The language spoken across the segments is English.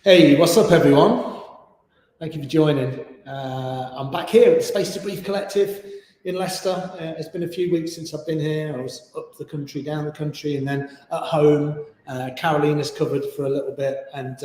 Hey, what's up, everyone? Thank you for joining. I'm back here at the Space to Breathe Collective in Leicester. It's been a few weeks since I've been here. I was up the country, down the country, and then at home. Carolina's covered for a little bit. And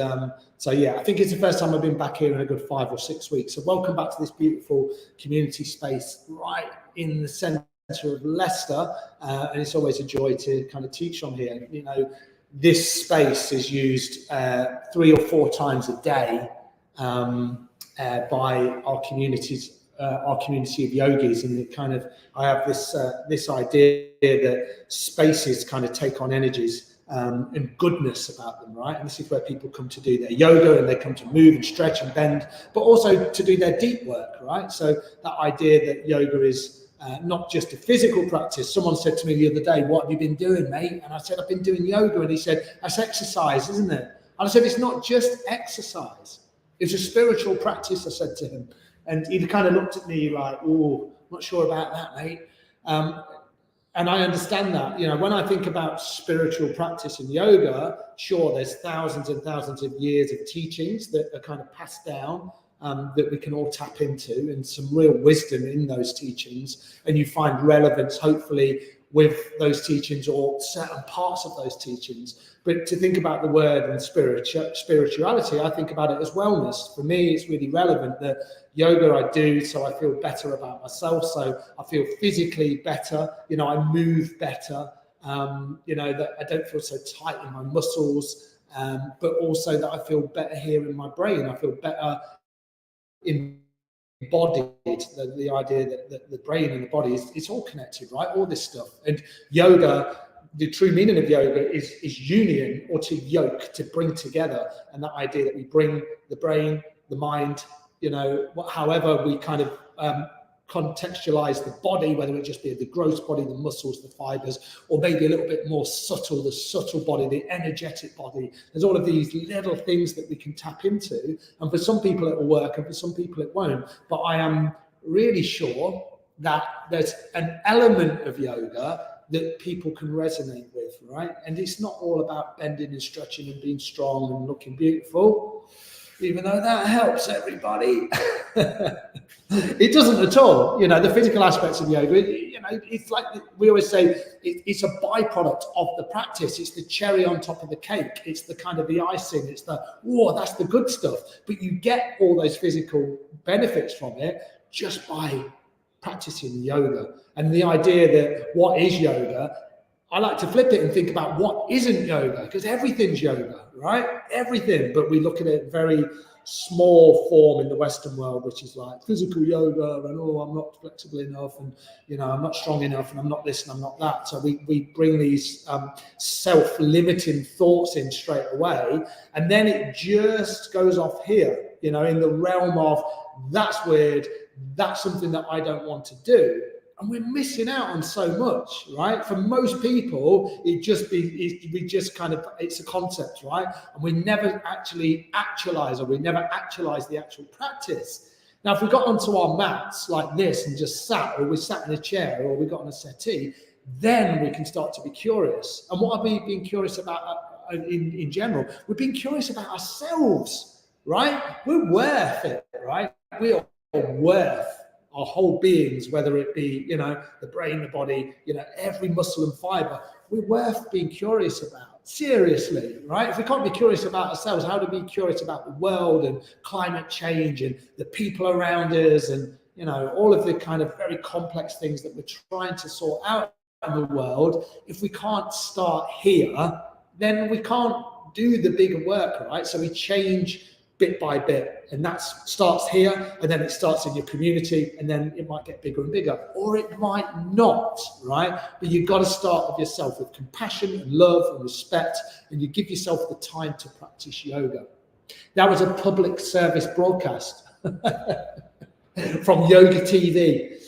so, yeah, I think it's the first time I've been back here in a good 5 or 6 weeks. So welcome back to this beautiful community space right in the centre of Leicester. And it's always a joy to kind of teach on here. You know, this space is used 3 or 4 times a day by our communities, our community of yogis, and it kind of I have this idea that spaces kind of take on energies and goodness about them, right? And this is where people come to do their yoga, and they come to move and stretch and bend, but also to do their deep work, right? So that idea that yoga is not just a physical practice. Someone said to me the other day, "What have you been doing, mate?" And I said, "I've been doing yoga." And he said, "That's exercise, isn't it?" And I said, "It's not just exercise. It's a spiritual practice," I said to him. And he kind of looked at me like, "Oh, not sure about that, mate." And I understand that. You know, when I think about spiritual practice in yoga, sure, there's thousands and thousands of years of teachings that are kind of passed down, that we can all tap into, and some real wisdom in those teachings, and you find relevance hopefully with those teachings or certain parts of those teachings. But to think about the word and spirituality, I think about it as wellness. For me, it's really relevant that yoga I do so I feel better about myself, so I feel physically better, you know, I move better, you know, that I don't feel so tight in my muscles, but also that I feel better here in my brain. I feel better embodied, the idea that the brain and the body is all connected, right? All this stuff. And yoga, the true meaning of yoga is union, or to yoke, to bring together. And that idea that we bring the brain, the mind, you know, however we kind of contextualize the body, whether it just be the gross body, the muscles, the fibers, or maybe a little bit more subtle, the subtle body, the energetic body. There's all of these little things that we can tap into, and for some people it will work and for some people it won't. But I am really sure that there's an element of yoga that people can resonate with, right? And it's not all about bending and stretching and being strong and looking beautiful, even though that helps everybody. It doesn't at all. You know, the physical aspects of yoga, you know, it's like we always say, it's a byproduct of the practice. It's the cherry on top of the cake. It's the kind of the icing. It's the, whoa, that's the good stuff. But you get all those physical benefits from it just by practicing yoga. And the idea that what is yoga, I like to flip it and think about what isn't yoga, because everything's yoga, right? Everything. But we look at it very small form in the Western world, which is like physical yoga, and oh, I'm not flexible enough, and you know, I'm not strong enough, and I'm not this and I'm not that. So we bring these self-limiting thoughts in straight away, and then it just goes off here, you know, in the realm of that's weird, that's something that I don't want to do. And we're missing out on so much, right? For most people, it's a concept, right? And we never actually actualize, or we never actualize the actual practice. Now, if we got onto our mats like this and just sat, or we sat in a chair, or we got on a settee, then we can start to be curious. And what are we being curious about in general? We're being curious about ourselves, right? We're worth it, right? We are worth our whole beings, whether it be, you know, the brain, the body, you know, every muscle and fiber. We're worth being curious about, seriously, right? If we can't be curious about ourselves, how do we be curious about the world and climate change and the people around us, and, you know, all of the kind of very complex things that we're trying to sort out in the world? If we can't start here, then we can't do the bigger work, right? So we change bit by bit, and that starts here, and then it starts in your community, and then it might get bigger and bigger, or it might not, right? But you've got to start with yourself, with compassion and love and respect, and you give yourself the time to practice yoga. That was a public service broadcast from Yoga TV.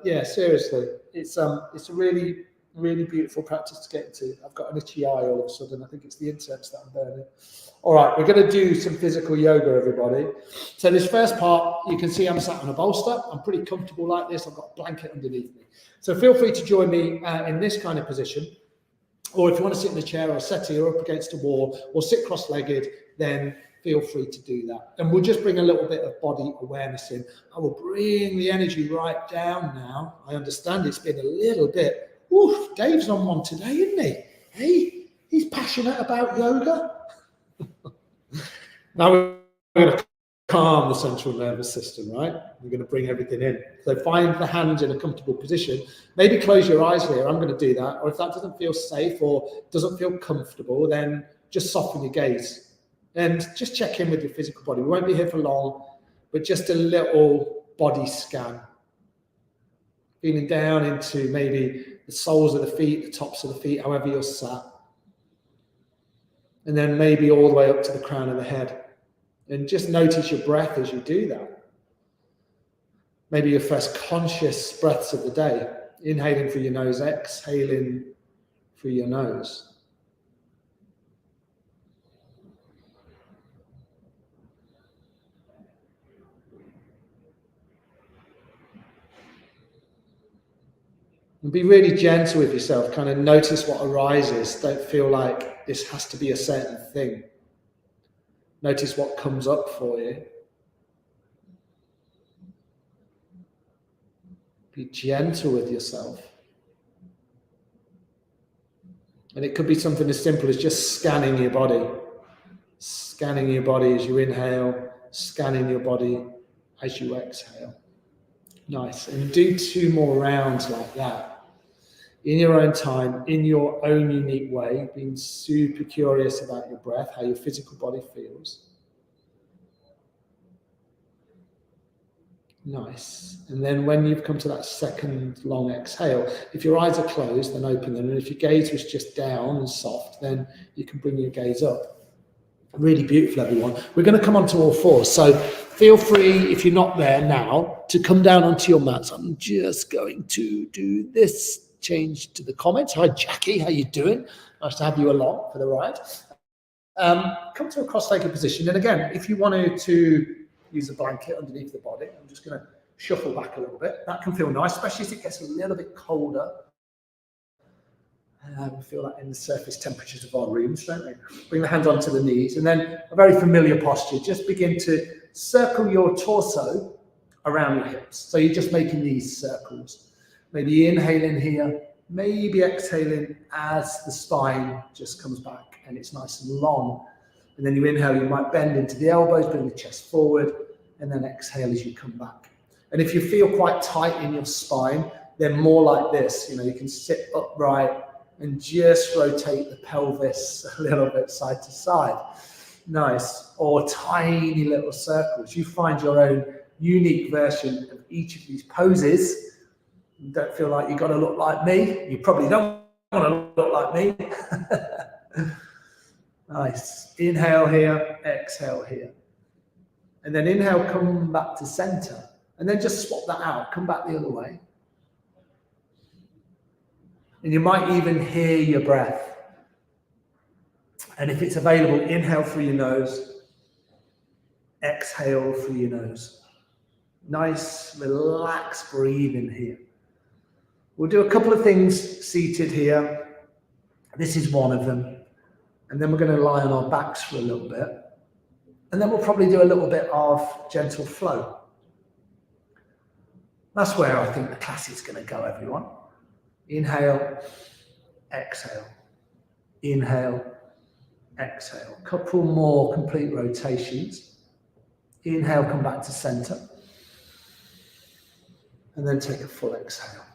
Yeah, seriously, it's a really, really beautiful practice to get into. I've got an itchy eye all of a sudden. I think it's the incense that I'm burning. All right, we're going to do some physical yoga, everybody. So this first part, you can see I'm sat on a bolster. I'm pretty comfortable like this. I've got a blanket underneath me. So feel free to join me in this kind of position. Or if you want to sit in a chair or a settee or up against a wall or sit cross-legged, then feel free to do that. And we'll just bring a little bit of body awareness in. I will bring the energy right down now. I understand it's been a little bit, oof, Dave's on one today, isn't he? Hey, he's passionate about yoga. Now we're going to calm the central nervous system, right? We're going to bring everything in. So find the hands in a comfortable position. Maybe close your eyes here. I'm going to do that. Or if that doesn't feel safe or doesn't feel comfortable, then just soften your gaze and just check in with your physical body. We won't be here for long, but just a little body scan. Feeling down into maybe the soles of the feet, the tops of the feet, however you're sat. And then maybe all the way up to the crown of the head. And just notice your breath as you do that. Maybe your first conscious breaths of the day. Inhaling through your nose, exhaling through your nose. And be really gentle with yourself. Kind of notice what arises. Don't feel like this has to be a certain thing. Notice what comes up for you. Be gentle with yourself. And it could be something as simple as just scanning your body. Scanning your body as you inhale, scanning your body as you exhale. Nice. And do 2 more rounds like that. In your own time, in your own unique way, being super curious about your breath, how your physical body feels. Nice. And then when you've come to that second long exhale, if your eyes are closed, then open them. And if your gaze was just down and soft, then you can bring your gaze up. Really beautiful, everyone. We're going to come onto all fours. So feel free, if you're not there now, to come down onto your mats. I'm just going to do this. Change to the comments. Hi, Jackie. How you doing? Nice to have you along for the ride. Come to a cross-legged position. And again, if you wanted to use a blanket underneath the body, I'm just going to shuffle back a little bit. That can feel nice, especially as it gets a little bit colder. We feel that in the surface temperatures of our rooms, don't we? Bring the hands onto the knees. And then a very familiar posture. Just begin to circle your torso around your hips. So you're just making these circles. Maybe inhaling here, maybe exhaling as the spine just comes back and it's nice and long. And then you inhale, you might bend into the elbows, bring the chest forward, and then exhale as you come back. And if you feel quite tight in your spine, then more like this. You know, you can sit upright and just rotate the pelvis a little bit side to side. Nice. Or tiny little circles. You find your own unique version of each of these poses. You don't feel like you've got to look like me. You probably don't want to look like me. Nice. Inhale here, exhale here. And then inhale, come back to center. And then just swap that out. Come back the other way. And you might even hear your breath. And if it's available, inhale through your nose. Exhale through your nose. Nice, relaxed breathing here. We'll do a couple of things seated here. This is one of them. And then we're going to lie on our backs for a little bit. And then we'll probably do a little bit of gentle flow. That's where I think the class is going to go, everyone. Inhale, exhale. Inhale, exhale. A couple more complete rotations. Inhale, come back to center. And then take a full exhale.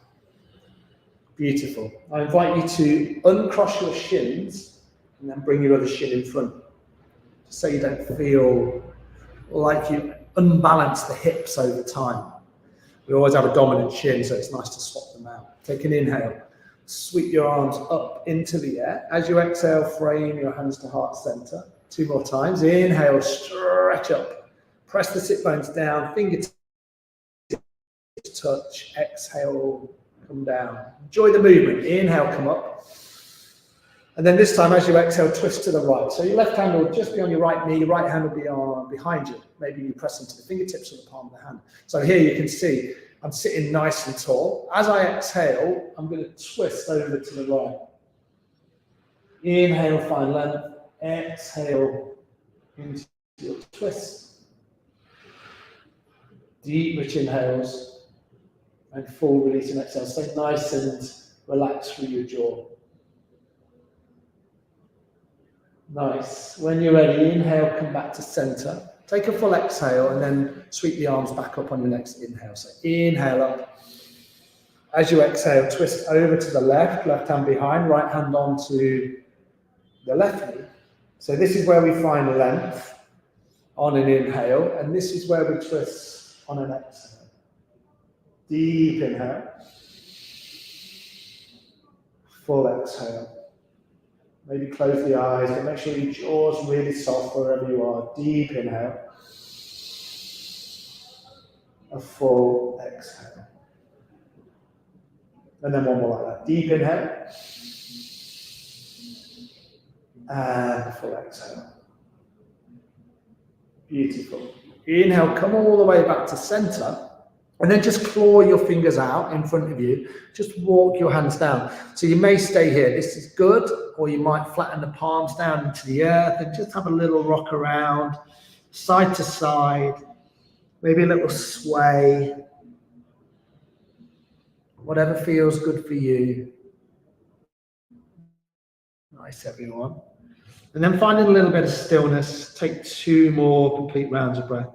Beautiful. I invite you to uncross your shins and then bring your other shin in front. So you don't feel like you unbalance the hips over time. We always have a dominant shin, so it's nice to swap them out. Take an inhale. Sweep your arms up into the air. As you exhale, frame your hands to heart center. 2 more times. Inhale, stretch up. Press the sit bones down. Fingertips touch. Exhale, come down. Enjoy the movement. Inhale, come up. And then this time, as you exhale, twist to the right. So your left hand will just be on your right knee. Your right hand will be on behind you. Maybe you press into the fingertips or the palm of the hand. So here you can see I'm sitting nice and tall. As I exhale, I'm going to twist over to the right. Inhale, find length. Exhale into your twist. Deep, rich inhales and full release and exhale. Stay nice and relaxed through your jaw. Nice. When you're ready, inhale, come back to center. Take a full exhale and then sweep the arms back up on your next inhale. So inhale up. As you exhale, twist over to the left, left hand behind, right hand onto the left knee. So this is where we find length on an inhale, and this is where we twist on an exhale. Deep inhale. Full exhale. Maybe close the eyes, but make sure your jaw's really soft wherever you are. Deep inhale. A full exhale. And then one more like that. Deep inhale. And full exhale. Beautiful. Inhale, come all the way back to center. And then just claw your fingers out in front of you. Just walk your hands down. So you may stay here. This is good. Or you might flatten the palms down into the earth and just have a little rock around, side to side. Maybe a little sway. Whatever feels good for you. Nice, everyone. And then finding a little bit of stillness. Take 2 more complete rounds of breath.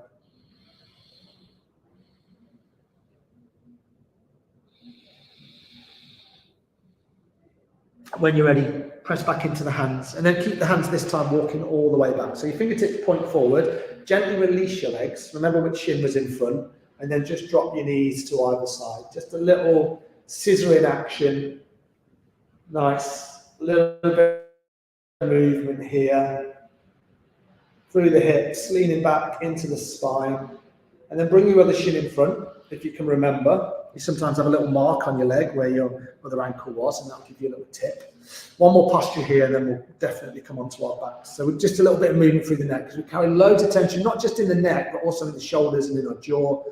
When you're ready, press back into the hands. And then keep the hands this time walking all the way back. So your fingertips point forward. Gently release your legs. Remember which shin was in front. And then just drop your knees to either side. Just a little scissoring action. Nice. A little bit of movement here. Through the hips, leaning back into the spine. And then bring your other shin in front, if you can remember. You sometimes have a little mark on your leg where your other ankle was, and that'll give you a little tip. One more posture here, and then we'll definitely come onto our backs. So just a little bit of movement through the neck, because we carry loads of tension, not just in the neck, but also in the shoulders and in our jaw,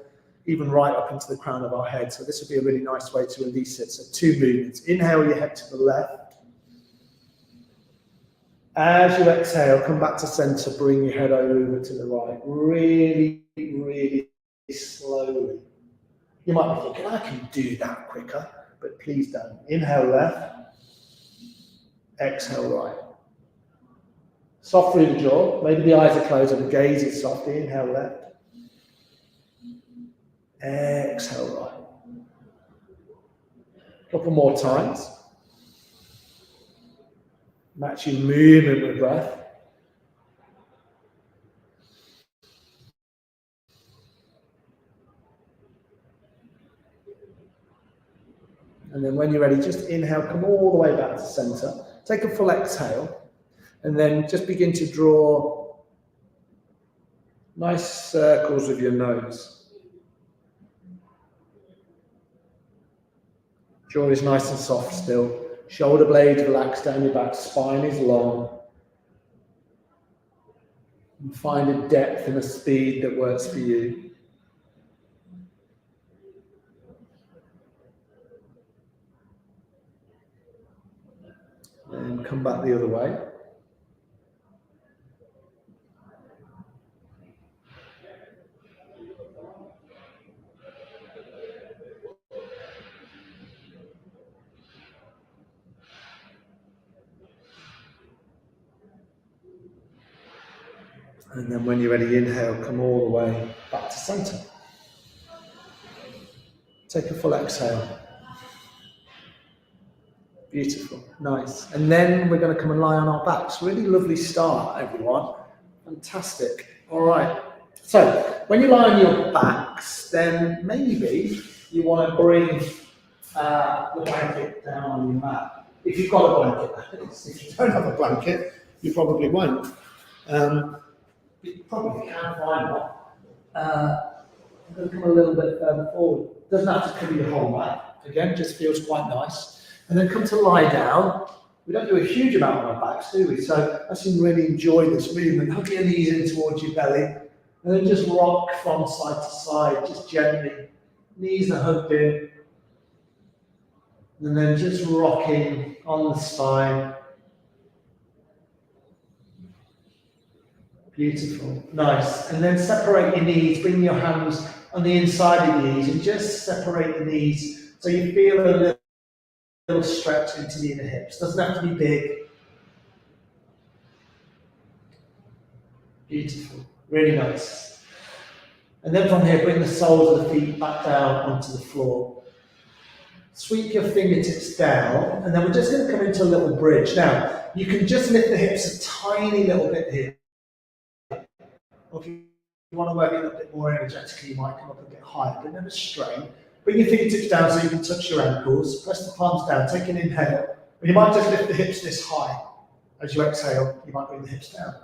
even right up into the crown of our head. So this would be a really nice way to release it. So 2 movements. Inhale your head to the left. As you exhale, come back to center, bring your head over to the right. Really, really slowly. You might be thinking, I can do that quicker, but please don't. Inhale left, exhale right. Soft through the jaw, maybe the eyes are closed and the gaze is soft. Inhale left, exhale right. Couple more times. Matching movement with breath. And then when you're ready, just inhale, come all the way back to center. Take a full exhale. And then just begin to draw nice circles with your nose. Jaw is nice and soft still. Shoulder blades relax down your back. Spine is long. And find a depth and a speed that works for you. And come back the other way. And then when you're ready, inhale, come all the way back to center. Take a full exhale. Beautiful, nice. And then we're going to come and lie on our backs. Really lovely start, everyone. Fantastic. All right. So when you lie on your backs, then maybe you want to bring the blanket down on your mat. If you've got a blanket, if you don't have a blanket, you probably won't. You probably can find one. I'm going to come a little bit further forward. Doesn't have to cover your whole mat. Again, just feels quite nice. And then come to lie down. We don't do a huge amount on our backs, do we? So I seem to really enjoy this movement. Hug your knees in towards your belly. And then just rock from side to side, just gently. Knees are hugged in. And then just rocking on the spine. Beautiful, nice. And then separate your knees, bring your hands on the inside of your knees and just separate the knees so you feel a little stretch into the inner hips. Doesn't have to be big. Beautiful, really nice. And then from here, bring the soles of the feet back down onto the floor. Sweep your fingertips down, and then we're just going to come into a little bridge. Now, you can just lift the hips a tiny little bit here. Or if you want to work it a bit more energetically, you might come up a bit higher, but never strain. Bring your fingertips down so you can touch your ankles. Press the palms down, take an inhale. And you might just lift the hips this high. As you exhale, you might bring the hips down.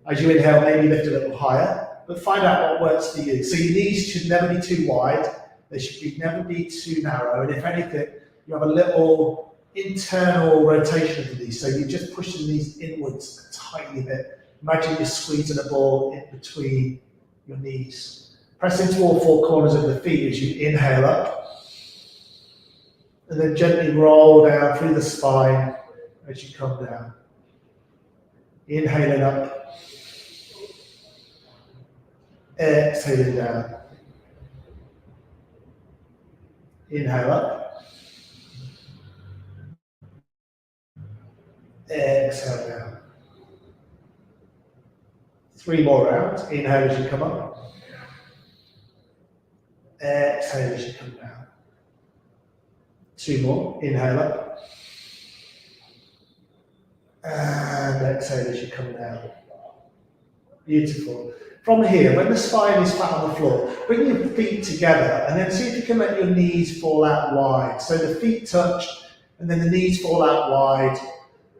As you inhale, maybe lift a little higher, but find out what works for you. So your knees should never be too wide. They should never be too narrow. And if anything, you have a little internal rotation of the knees. So you're just pushing the knees inwards a tiny bit. Imagine you're squeezing a ball in between your knees. Press into all four corners of the feet as you inhale up. And then gently roll down through the spine as you come down. Inhaling up. Exhaling down. Inhale up. Exhale down. 3 more rounds. Inhale as you come up. Exhale as you come down. 2 more. Inhale up. And exhale as you come down. Beautiful. From here, when the spine is flat on the floor, bring your feet together and then see if you can let your knees fall out wide. So the feet touch and then the knees fall out wide.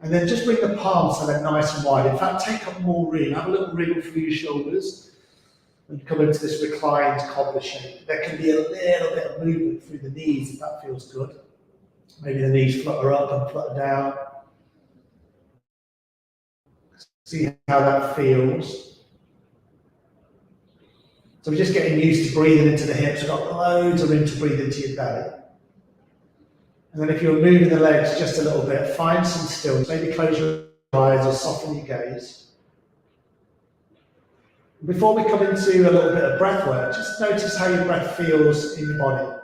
And then just bring the palms so they're nice and wide. In fact, take up more room. Have a little wriggle through your shoulders and come into this reclined cobbler shape. There can be a little bit of movement through the knees if that feels good. Maybe the knees flutter up and flutter down. See how that feels. So we're just getting used to breathing into the hips. We've got loads of room to breathe into your belly. And then if you're moving the legs just a little bit, find some stillness. Maybe close your eyes or soften your gaze. Before we come into a little bit of breath work, just notice how your breath feels in your body.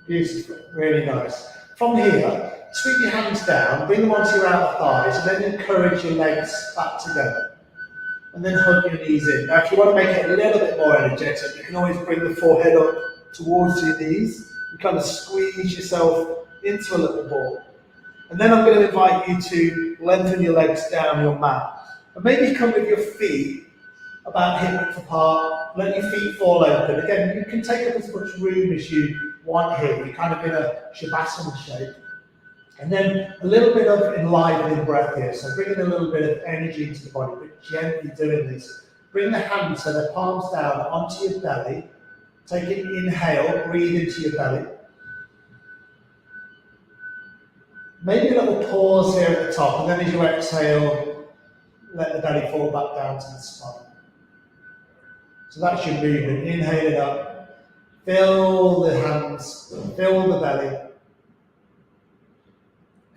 Beautiful, really nice. From here, sweep your hands down, bring them onto your outer thighs, and then encourage your legs back together. And then hug your knees in. Now, if you want to make it a little bit more energetic, you can always bring the forehead up towards your knees and kind of squeeze yourself into a little ball. And then I'm going to invite you to lengthen your legs down your mat. And maybe come with your feet about hip width apart, let your feet fall open. Again, you can take up as much room as you want here. You're kind of in a shavasana shape. And then a little bit of enlivening breath here. So bringing a little bit of energy into the body, but gently doing this. Bring the hands so the palms down onto your belly. Take an inhale, breathe into your belly. Maybe a little pause here at the top, and then as you exhale, let the belly fall back down to the spine. So that's your movement. Inhaling up, fill the hands, fill the belly.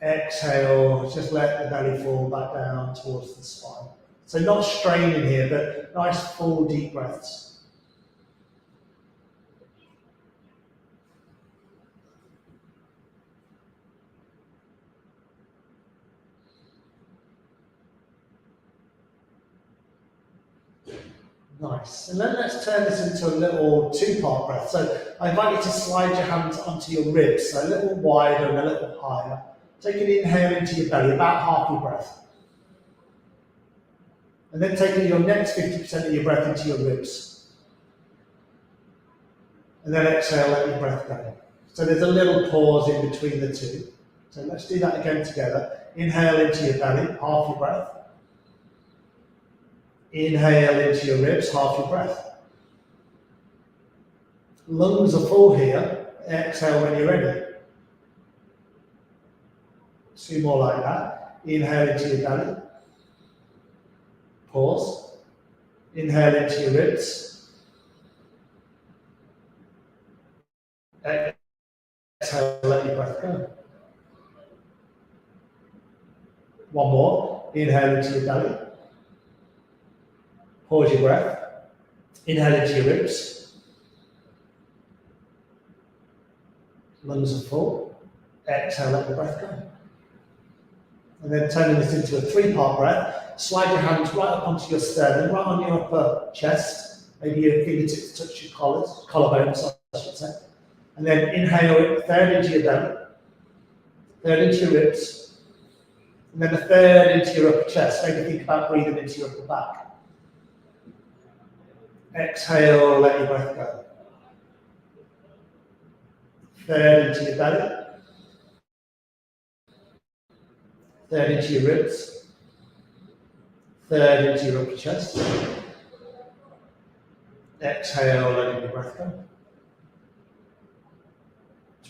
Exhale, just let the belly fall back down towards the spine. So not straining here, but nice full deep breaths. Nice. And then let's turn this into a little 2-part breath. So I invite you to slide your hands onto your ribs, so a little wider and a little higher. Take an inhale into your belly, about half your breath. And then taking your next 50% of your breath into your ribs. And then exhale, let your breath go. So there's a little pause in between the two. So let's do that again together. Inhale into your belly, half your breath. Inhale into your ribs, half your breath. Lungs are full here. Exhale when you're ready. 2 more like that. Inhale into your belly. Pause. Inhale into your ribs. Exhale, let your breath go. 1 more. Inhale into your belly. Pause your breath. Inhale into your ribs. Lungs are full. Exhale, let the breath go. And then turning this into a 3-part breath. Slide your hands right up onto your sternum, right on your upper chest. Maybe your fingertips touch your collarbones, I should say. And then inhale, 1/3 into your belly, 1/3 into your ribs, and then 1/3 into your upper chest. Maybe think about breathing into your upper back. Exhale, let your breath go. 1/3 into your belly, 1/3 into your ribs, 1/3 into your upper chest. Exhale, letting your breath go.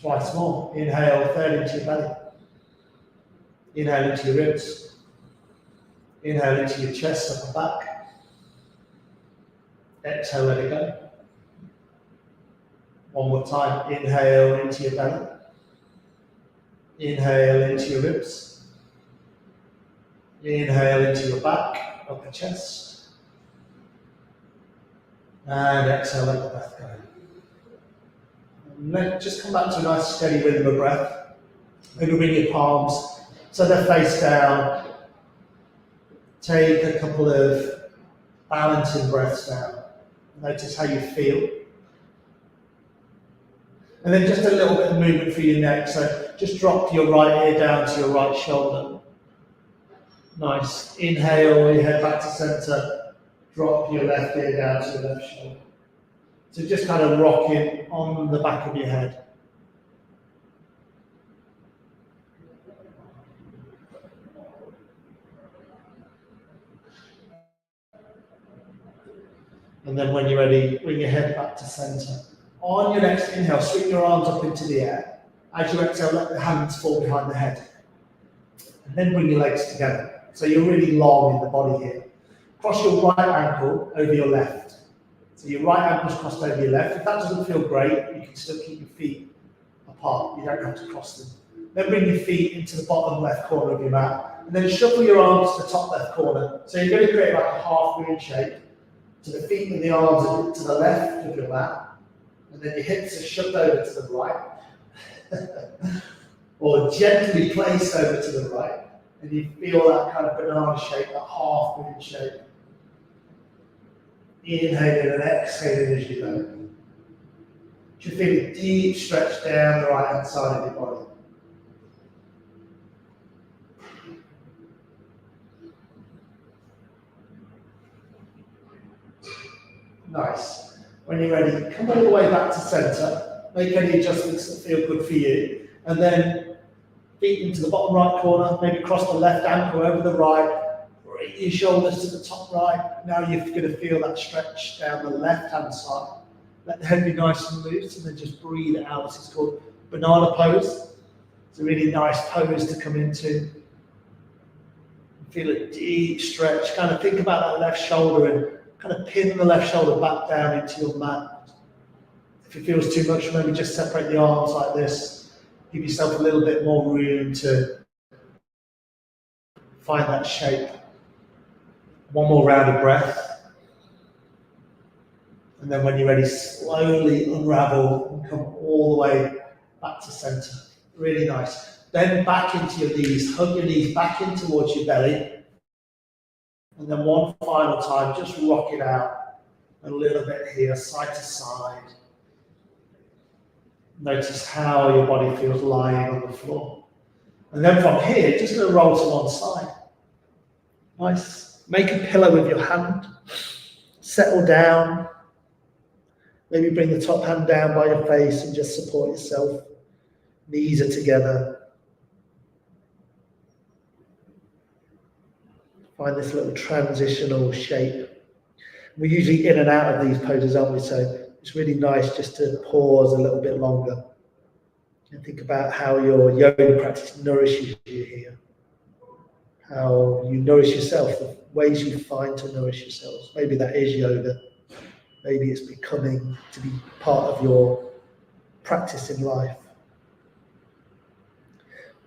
Twice more. Inhale, 1/3 into your belly. Inhale into your ribs. Inhale into your chest, upper back. Exhale, let it go. 1 more time. Inhale into your belly. Inhale into your ribs. Inhale into your back, upper chest. And exhale, let the breath go. And then just come back to a nice steady rhythm of breath. Maybe bring your palms so they're face down. Take a couple of balancing breaths down. Notice how you feel. And then just a little bit of movement through your neck. So just drop your right ear down to your right shoulder. Nice. Inhale, your head back to center. Drop your left ear down to your left shoulder. So just kind of rocking on the back of your head. And then when you're ready, bring your head back to center. On your next inhale, swing your arms up into the air. As you exhale, let the hands fall behind the head. And then bring your legs together. So you're really long in the body here. Cross your right ankle over your left. So your right ankle's crossed over your left. If that doesn't feel great, you can still keep your feet apart. You don't have to cross them. Then bring your feet into the bottom left corner of your mat. And then shuffle your arms to the top left corner. So you're going to create like a half moon shape. So the feet and the arms are to the left of your mat. And then your hips are shoved over to the right. Or gently placed over to the right. And you feel that kind of banana shape, that half moon shape. Inhaling and exhaling as you go. You should feel a deep stretch down the right hand side of your body. Nice. When you're ready, come all the way back to center. Make any adjustments that feel good for you. And then feet into the bottom right corner. Maybe cross the left ankle over the right. Bring your shoulders to the top right. Now you're going to feel that stretch down the left hand side. Let the head be nice and loose. And then just breathe it out. This is called banana pose. It's a really nice pose to come into. Feel a deep stretch. Kind of think about that left shoulder and kind of pin the left shoulder back down into your mat. If it feels too much, maybe just separate the arms like this. Give yourself a little bit more room to find that shape. 1 more round of breath. And then when you're ready, slowly unravel and come all the way back to center. Really nice. Then back into your knees. Hug your knees back in towards your belly. And then one final time, just rock it out a little bit here, side to side. Notice how your body feels lying on the floor. And then from here, just going to roll to one side. Nice. Make a pillow with your hand. Settle down. Maybe bring the top hand down by your face and just support yourself. Knees are together. Find this little transitional shape. We're usually in and out of these poses, aren't we? So it's really nice just to pause a little bit longer. And think about how your yoga practice nourishes you here. How you nourish yourself, the ways you find to nourish yourselves. Maybe that is yoga. Maybe it's becoming to be part of your practice in life.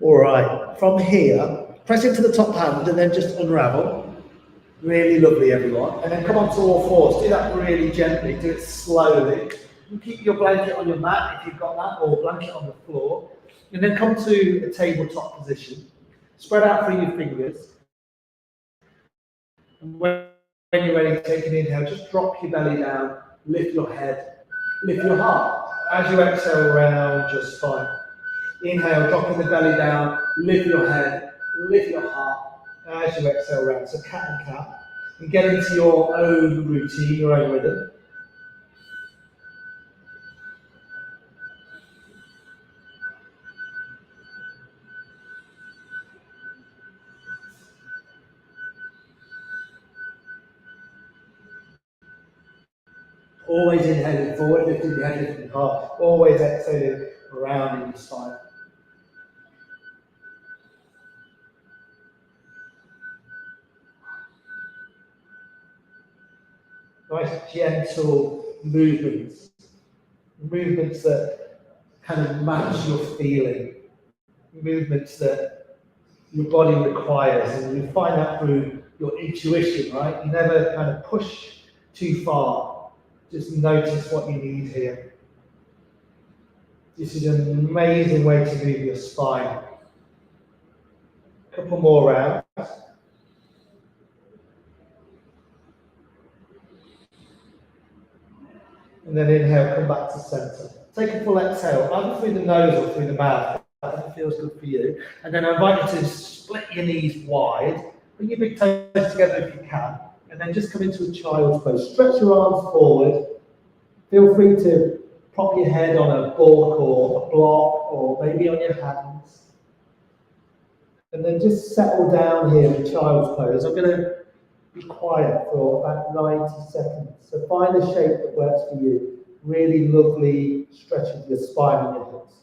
All right, from here, press into the top hand and then just unravel. Really lovely, everyone. And then come onto all fours. Do that really gently, do it slowly. You keep your blanket on your mat if you've got that, or blanket on the floor. And then come to a tabletop position. Spread out through your fingers. And when you're ready to take an inhale, just drop your belly down, lift your head, lift your heart. As you exhale around your spine. Inhale, dropping the belly down, lift your head, lift your heart. As you exhale around, so cat and cow. And get into your own routine, your own rhythm. Always inhaling forward, lifting the head, lifting the heart. Always exhaling, rounding the spine. Nice gentle movements. Movements that kind of match your feeling. Movements that your body requires. And you find that through your intuition, right? You never kind of push too far. Just notice what you need here. This is an amazing way to move your spine. A couple more rounds. And then inhale, come back to center. Take a full exhale, either through the nose or through the mouth. That feels good for you. And then I invite you to split your knees wide. Bring your big toes together if you can. And then just come into a child's pose. Stretch your arms forward. Feel free to prop your head on a book or a block or maybe on your hands. And then just settle down here in child's pose. I'm going to be quiet for about 90 seconds. So find a shape that works for you. Really lovely stretch of your spine and your hips.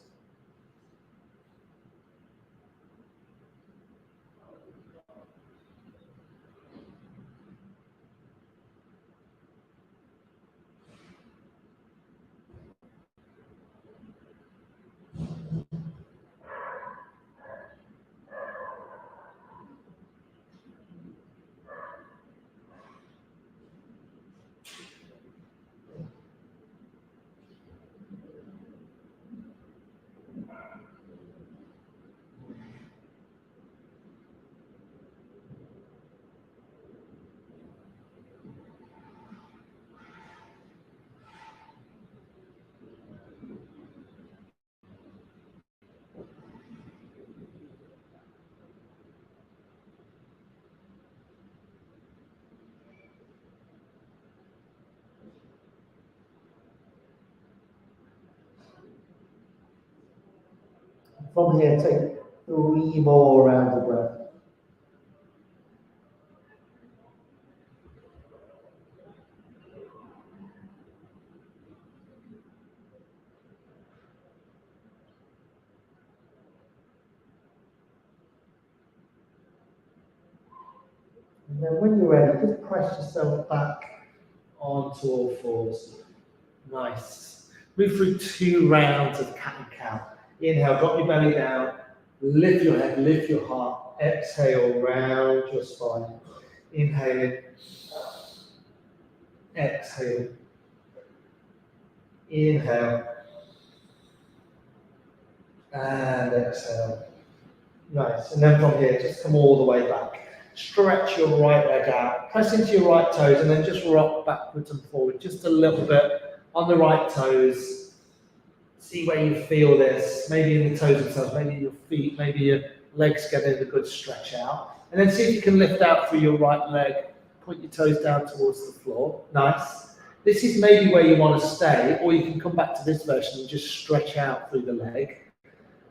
From here, take 3 more rounds of breath. And then when you're ready, just press yourself back onto all fours. Nice. Move through 2 rounds of cat and cow. Inhale, drop your belly down, lift your head, lift your heart. Exhale, round your spine. Inhale, exhale. Inhale. And exhale. Nice. And then from here, just come all the way back. Stretch your right leg out. Press into your right toes and then just rock backwards and forward just a little bit on the right toes. See where you feel this. Maybe in the toes themselves, maybe your feet, maybe your legs getting a good stretch out. And then see if you can lift out through your right leg. Point your toes down towards the floor. Nice. This is maybe where you want to stay, or you can come back to this version and just stretch out through the leg.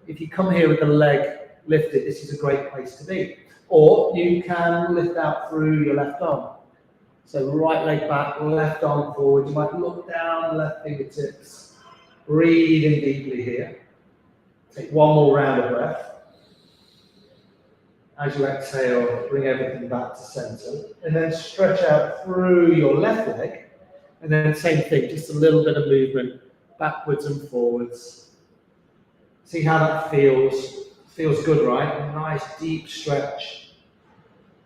If you come here with the leg lifted, this is a great place to be. Or you can lift out through your left arm. So right leg back, left arm forward. You might look down, left fingertips. Breathing deeply here. Take one more round of breath. As you exhale, bring everything back to center. And then stretch out through your left leg. And then same thing, just a little bit of movement backwards and forwards. See how that feels. Feels good, right? A nice deep stretch.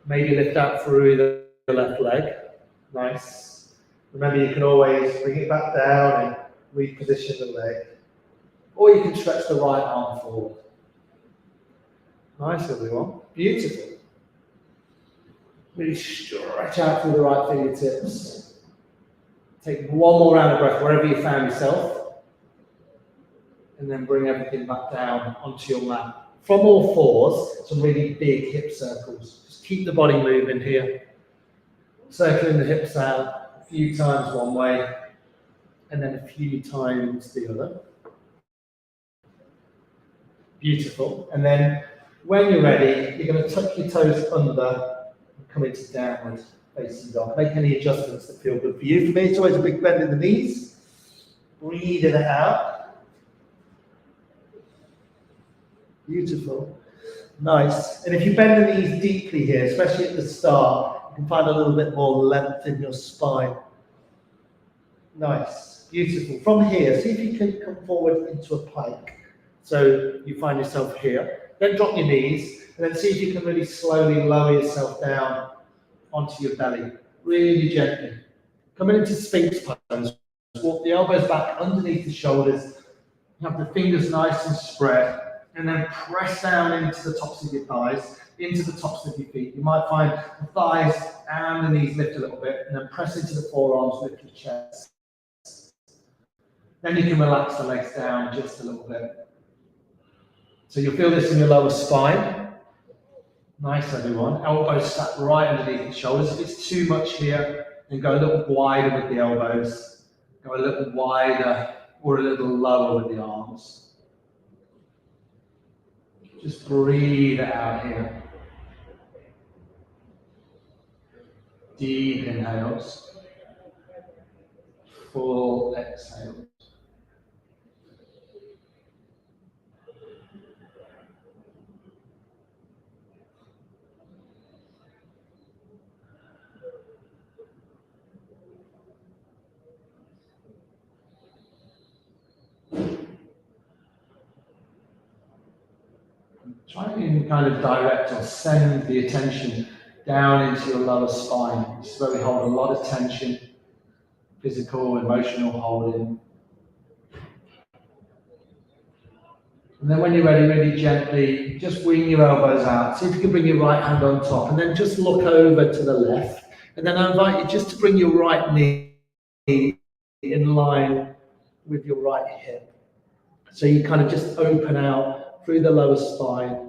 Maybe lift out through the left leg. Nice. Remember, you can always bring it back down and reposition the leg. Or you can stretch the right arm forward. Nice, everyone. Beautiful. Really stretch out through the right fingertips. Take one more round of breath wherever you found yourself. And then bring everything back down onto your mat. From all fours, some really big hip circles. Just keep the body moving here. Circling the hips out a few times one way, and then a few times the other. Beautiful. And then when you're ready, you're going to tuck your toes under and come into downward facing dog. Make any adjustments that feel good for you. For me, it's always a big bend in the knees. Breathing it out. Beautiful. Nice. And if you bend the knees deeply here, especially at the start, you can find a little bit more length in your spine. Nice. Beautiful. From here, see if you can come forward into a plank. So you find yourself here. Then drop your knees, and then see if you can really slowly lower yourself down onto your belly. Really gently. Coming into Sphinx pose. Walk the elbows back underneath the shoulders. Have the fingers nice and spread. And then press down into the tops of your thighs, into the tops of your feet. You might find the thighs and the knees lift a little bit, and then press into the forearms, lift your chest. Then you can relax the legs down just a little bit. So you'll feel this in your lower spine. Nice, everyone. Elbows sat right underneath your shoulders. If it's too much here, then go a little wider with the elbows. Go a little wider or a little lower with the arms. Just breathe out here. Deep inhales. Full exhales. Try and kind of direct or send the attention down into your lower spine. This is where we hold a lot of tension, physical, emotional holding. And then when you're ready, really gently, just wing your elbows out. See if you can bring your right hand on top, and then just look over to the left. And then I invite you just to bring your right knee in line with your right hip. So you kind of just open out through the lower spine,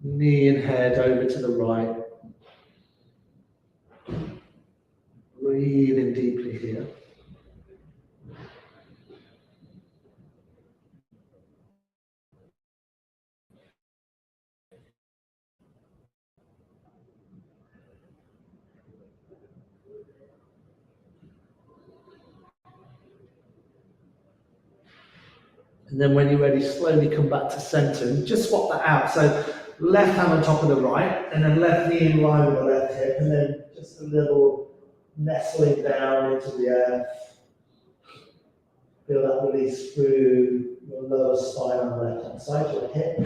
knee and head over to the right. Breathe in deeply here. And then when you're ready, slowly come back to center and just swap that out. So left hand on top of the right, and then left knee in line with the left hip, and then just a little nestling down into the air. Feel that release through your lower spine on the left hand side, your hip.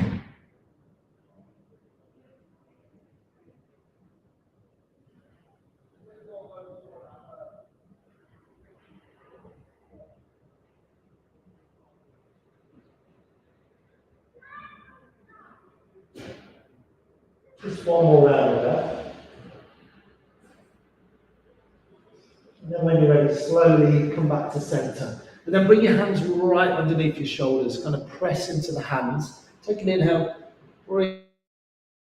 Just one more round of that. And then when you're ready, slowly come back to center. And then bring your hands right underneath your shoulders, kind of press into the hands. Take an inhale, bring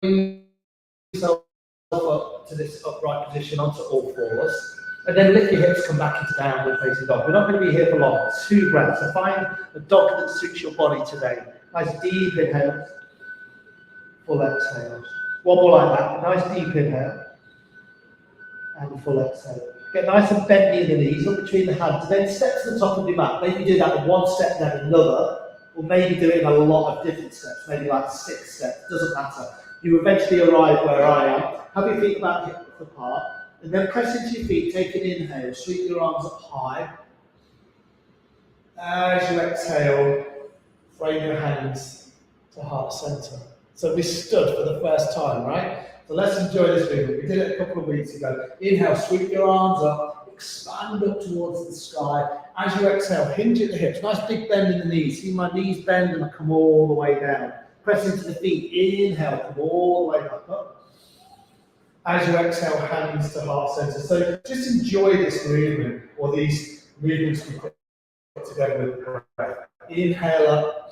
yourself up to this upright position onto all fours. And then lift your hips, come back into downward facing dog. We're not going to be here for long, 2 breaths. So find a dog that suits your body today. Nice deep inhale, full exhale. One more like that, nice deep inhale, and full exhale. Get nice and bendy in the knees, up between the hands, and then step to the top of your mat. Maybe do that with one step, then another, or maybe do it in a lot of different steps, maybe like 6 steps, doesn't matter. You eventually arrive where I am. Have your feet about hip width apart, and then press into your feet, take an inhale, sweep your arms up high. As you exhale, frame your hands to heart center. So we stood for the first time, right? So let's enjoy this movement. We did it a couple of weeks ago. Inhale, sweep your arms up, expand up towards the sky. As you exhale, hinge at the hips. Nice big bend in the knees. See my knees bend and I come all the way down. Press into the feet. Inhale, come all the way back up. As you exhale, hands to heart center. So just enjoy this movement, or these movements we put together with the breath. Inhale up.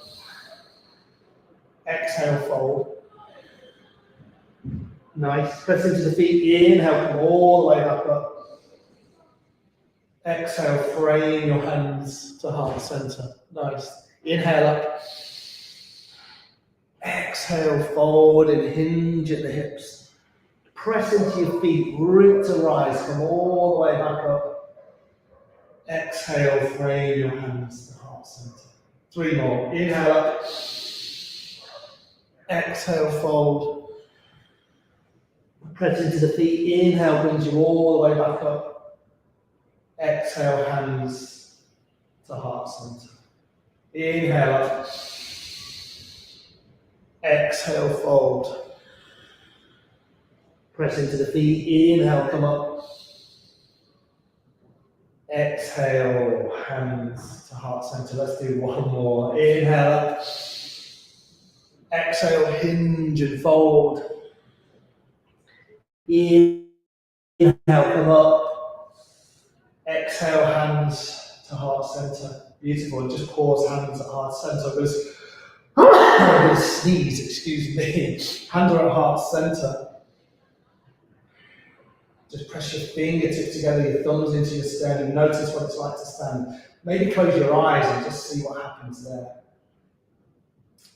Exhale, fold. Nice. Press into the feet. Inhale, come all the way back up. Exhale, frame your hands to heart center. Nice. Inhale up. Exhale, fold and hinge at the hips. Press into your feet, root to rise, come all the way back up. Exhale, frame your hands to heart center. 3 more. Inhale up. Exhale, fold. Press into the feet. Inhale brings you all the way back up. Exhale, hands to heart center. Inhale up. Exhale, fold. Press into the feet. Inhale, come up. Exhale, hands to heart center. Let's do 1 more. Inhale up. Exhale, hinge and fold. Inhale, come up. Exhale, hands to heart center. Beautiful. And just pause, hands at heart center. I'm going to sneeze, excuse me. Hands are at heart center. Just press your fingertips together, your thumbs into your sternum. Notice what it's like to stand. Maybe close your eyes and just see what happens there.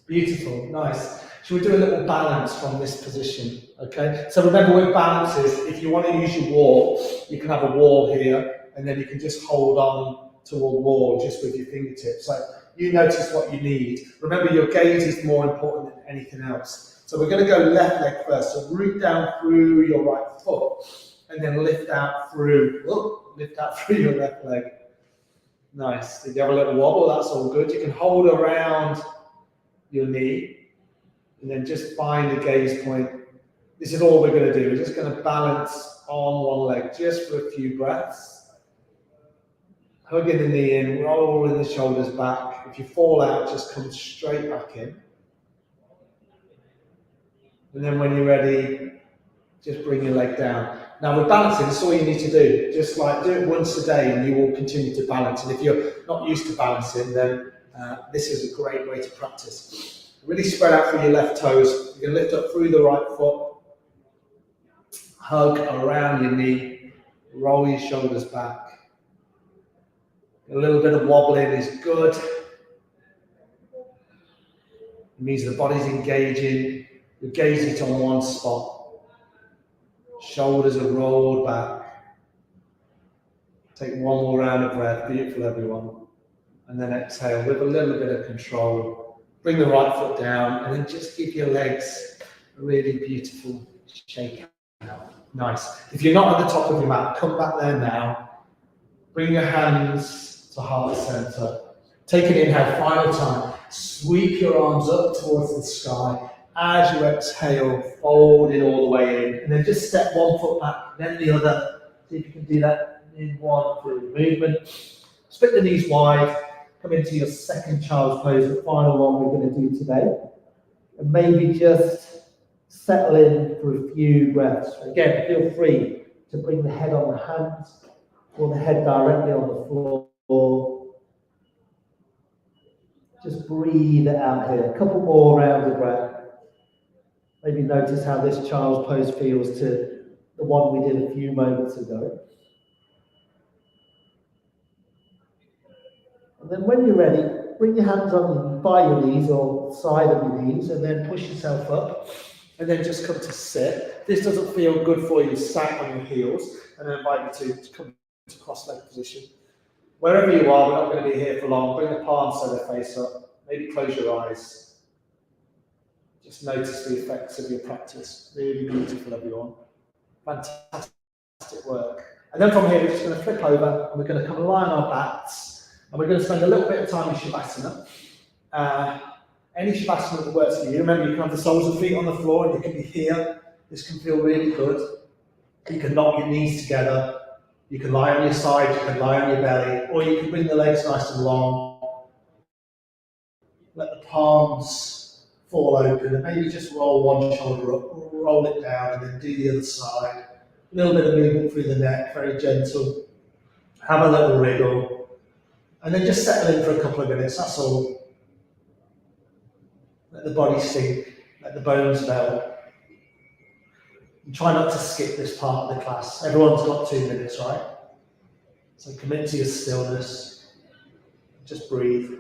Beautiful, nice. Should we do a little balance from this position? Okay, so remember with balances, if you want to use your wall, you can have a wall here, and then you can just hold on to a wall just with your fingertips. So you notice what you need. Remember, your gaze is more important than anything else. So we're going to go left leg first. So root down through your right foot, and then lift out through your left leg. Nice. If you have a little wobble, that's all good. You can hold around your knee, and then just find a gaze point. This is all we're going to do. We're just going to balance on one leg just for a few breaths. Hugging the knee in, rolling the shoulders back. If you fall out, just come straight back in. And then when you're ready, just bring your leg down. Now with balancing, that's all you need to do. Just like do it once a day and you will continue to balance. And if you're not used to balancing, then this is a great way to practice. Really spread out through your left toes. You can lift up through the right foot. Hug around your knee. Roll your shoulders back. A little bit of wobbling is good. It means the body's engaging. Your gaze is on one spot. Shoulders are rolled back. Take 1 more round of breath. Beautiful, everyone. And then exhale with a little bit of control. Bring the right foot down and then just give your legs a really beautiful shake out. Nice. If you're not at the top of your mat, come back there now. Bring your hands to heart center. Take an inhale, final time. Sweep your arms up towards the sky. As you exhale, fold it all the way in. And then just step 1 foot back, then the other. See if you can do that in 1 full movement. Split the knees wide. Come into your second child's pose, the final one we're going to do today. And maybe just settle in for a few breaths. Again, feel free to bring the head on the hands or the head directly on the floor. Just breathe it out here. A couple more rounds of breath. Maybe notice how this child's pose feels to the one we did a few moments ago. And then when you're ready, bring your hands on by your knees or side of your knees, and then push yourself up, and then just come to sit. If this doesn't feel good for you, sat on your heels, and I invite you to come to cross-leg position. Wherever you are, we're not going to be here for long. Bring the palms so they face up. Maybe close your eyes. Just notice the effects of your practice. Really beautiful, everyone. Fantastic work. And then from here, we're just going to flip over and we're going to come and lie on our backs. And we're going to spend a little bit of time in Shavasana. Any Shavasana that works for you. Remember, you can have the soles of the feet on the floor and you can be here. This can feel really good. You can knock your knees together. You can lie on your side, you can lie on your belly, or you can bring the legs nice and long. Let the palms fall open and maybe just roll one shoulder up, roll it down, and then do the other side. A little bit of movement through the neck, very gentle. Have a little wriggle. And then just settle in for a couple of minutes, that's all. Let the body sink, let the bones melt. And try not to skip this part of the class. Everyone's got 2 minutes, right? So commit to your stillness. Just breathe.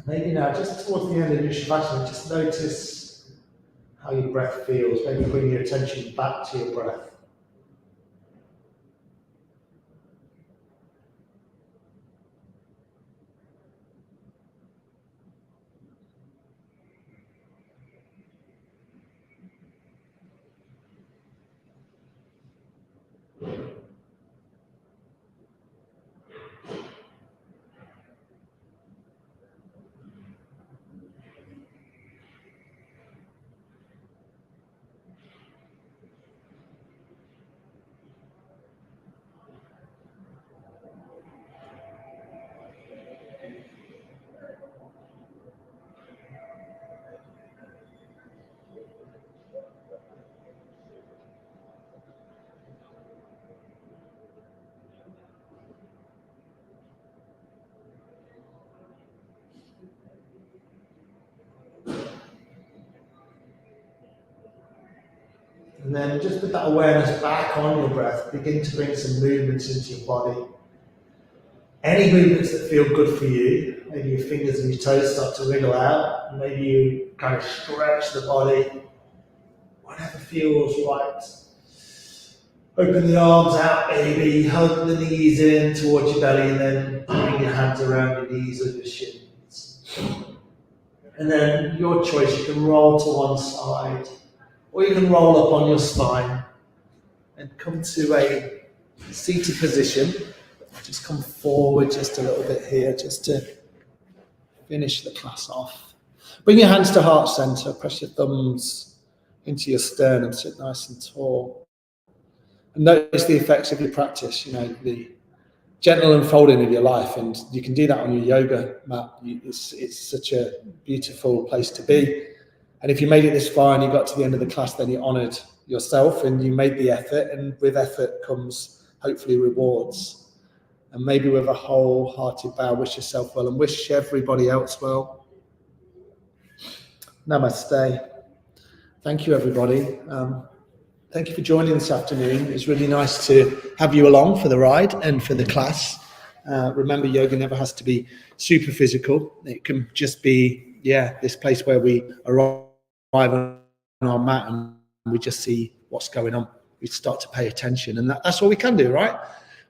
Maybe now, just towards the end of your Shavasana, just notice how your breath feels. Maybe bring your attention back to your breath. And then just with that awareness back on your breath, begin to bring some movements into your body. Any movements that feel good for you, maybe your fingers and your toes start to wriggle out, maybe you kind of stretch the body, whatever feels right. Open the arms out, baby, hug the knees in towards your belly, and then bring your hands around your knees or your shins. And then your choice, you can roll to one side, or you can roll up on your spine and come to a seated position. Just come forward just a little bit here, just to finish the class off. Bring your hands to heart center, press your thumbs into your sternum, sit nice and tall. And notice the effects of your practice, the gentle unfolding of your life. And you can do that on your yoga mat. It's such a beautiful place to be. And if you made it this far and you got to the end of the class, then you honored yourself and you made the effort. And with effort comes hopefully rewards. And maybe with a wholehearted bow, wish yourself well and wish everybody else well. Namaste. Thank you, everybody. Thank you for joining this afternoon. It's really nice to have you along for the ride and for the class. Remember, yoga never has to be super physical. It can just be, this place where we arrive on our mat and we just see what's going on. We start to pay attention, and that's all we can do, right?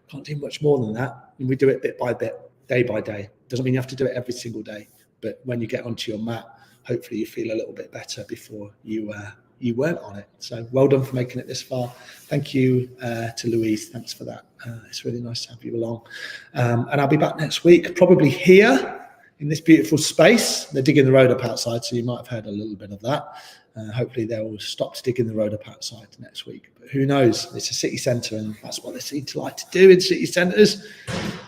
Can't do much more than that. And we do it bit by bit, day by day. Doesn't mean you have to do it every single day, but when you get onto your mat, hopefully you feel a little bit better before you weren't on it. So well done for making it this far. Thank you to Louise. Thanks for that. It's really nice to have you along. And I'll be back next week, probably here in this beautiful space. They're digging the road up outside, so you might have heard a little bit of that. Hopefully they'll stop digging the road up outside next week. But who knows? It's a city centre, and that's what they seem to like to do in city centres.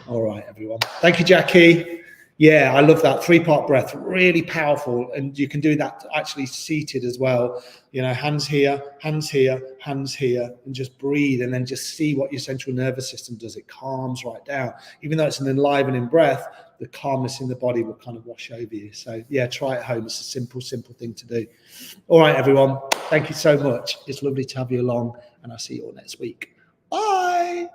All right, everyone. Thank you, Jackie. Yeah, I love that 3-part breath, really powerful. And you can do that actually seated as well. You know, hands here, hands here, hands here, and just breathe, and then just see what your central nervous system does. It calms right down. Even though it's an enlivening breath, the calmness in the body will kind of wash over you. So yeah, try it at home. It's a simple thing to do. All right, everyone. Thank you so much. It's lovely to have you along, and I'll see you all next week. Bye.